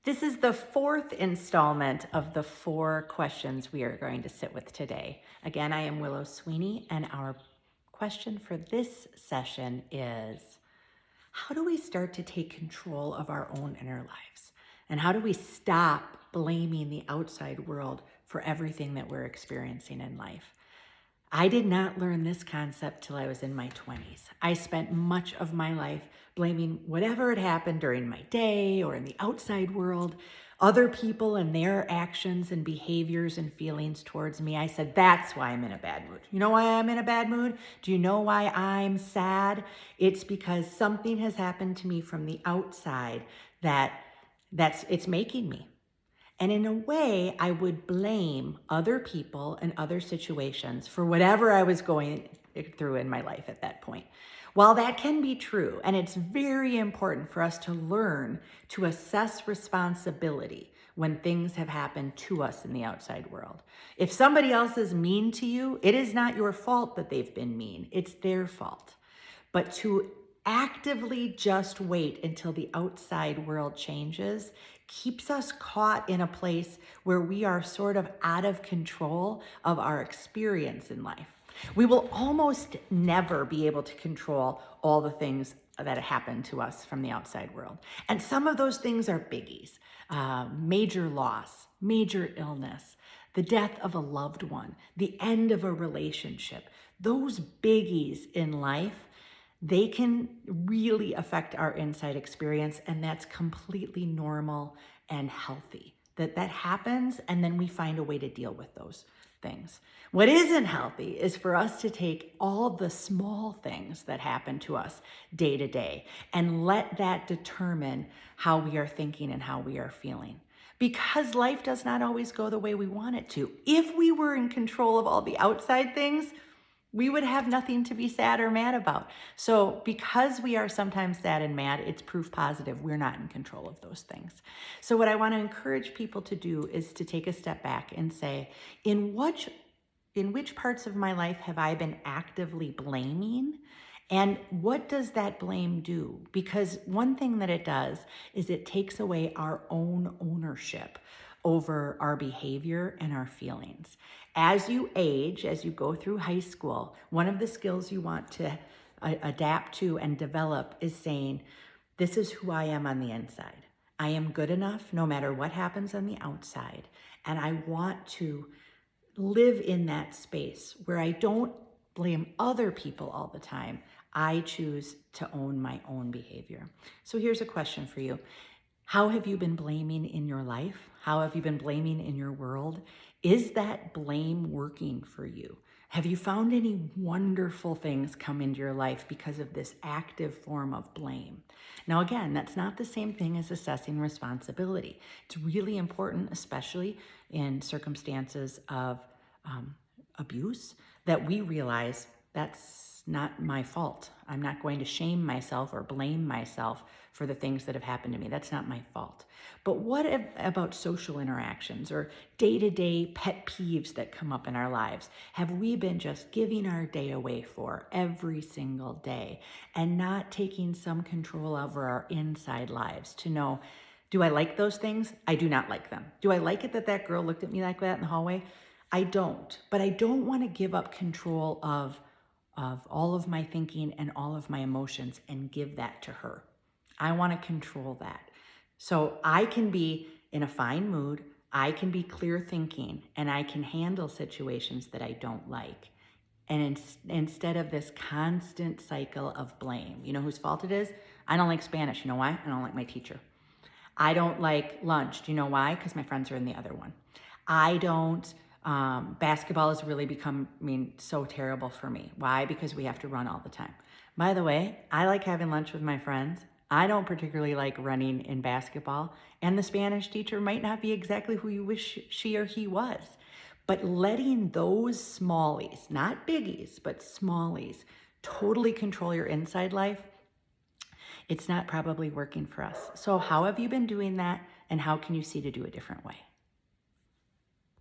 This is the fourth installment of the 4 questions we are going to sit with today. Again, I am Willow Sweeney, and our question for this session is, how do we start to take control of our own inner lives? And how do we stop blaming the outside world for everything that we're experiencing in life? I did not learn this concept till I was in my 20s. I spent much of my life blaming whatever had happened during my day or in the outside world, other people and their actions and behaviors and feelings towards me. I said, that's why I'm in a bad mood. You know why I'm in a bad mood? Do you know why I'm sad? It's because something has happened to me from the outside it's making me. And in a way, I would blame other people and other situations for whatever I was going through in my life at that point. While that can be true, and it's very important for us to learn to assess responsibility when things have happened to us in the outside world. If somebody else is mean to you, it is not your fault that they've been mean, it's their fault. But to actively just wait until the outside world changes keeps us caught in a place where we are sort of out of control of our experience in life. We will almost never be able to control all the things that happen to us from the outside world. And some of those things are biggies, major loss, major illness, the death of a loved one, the end of a relationship. Those biggies in life, they can really affect our inside experience, and that's completely normal and healthy. That happens, and then we find a way to deal with those things. What isn't healthy is for us to take all the small things that happen to us day to day and let that determine how we are thinking and how we are feeling. Because life does not always go the way we want it to. If we were in control of all the outside things, we would have nothing to be sad or mad about. So because we are sometimes sad and mad, it's proof positive we're not in control of those things. So what I want to encourage people to do is to take a step back and say, in which parts of my life have I been actively blaming? And what does that blame do? Because one thing that it does is it takes away our own ownership over our behavior and our feelings. As you age, as you go through high school, one of the skills you want to adapt to and develop is saying, this is who I am on the inside. I am good enough no matter what happens on the outside. And I want to live in that space where I don't blame other people all the time. I choose to own my own behavior. So here's a question for you. How have you been blaming in your life? How have you been blaming in your world? Is that blame working for you? Have you found any wonderful things come into your life because of this active form of blame? Now, again, that's not the same thing as assessing responsibility. It's really important, especially in circumstances of abuse, that we realize that's not my fault. I'm not going to shame myself or blame myself for the things that have happened to me. That's not my fault. But what about social interactions or day-to-day pet peeves that come up in our lives? Have we been just giving our day away for every single day and not taking some control over our inside lives to know, do I like those things? I do not like them. Do I like it that that girl looked at me like that in the hallway? I don't. But I don't want to give up control of all of my thinking and all of my emotions and give that to her. I want to control that. So I can be in a fine mood, I can be clear thinking, and I can handle situations that I don't like. And instead of this constant cycle of blame, you know whose fault it is? I don't like Spanish. You know why? I don't like my teacher. I don't like lunch. Do you know why? Because my friends are in the other one. I don't, basketball has really become, so terrible for me. Why? Because we have to run all the time. By the way, I like having lunch with my friends. I don't particularly like running in basketball. And the Spanish teacher might not be exactly who you wish she or he was. But letting those smallies, not biggies, but smallies, totally control your inside life, it's not probably working for us. So how have you been doing that? And how can you see to do a different way?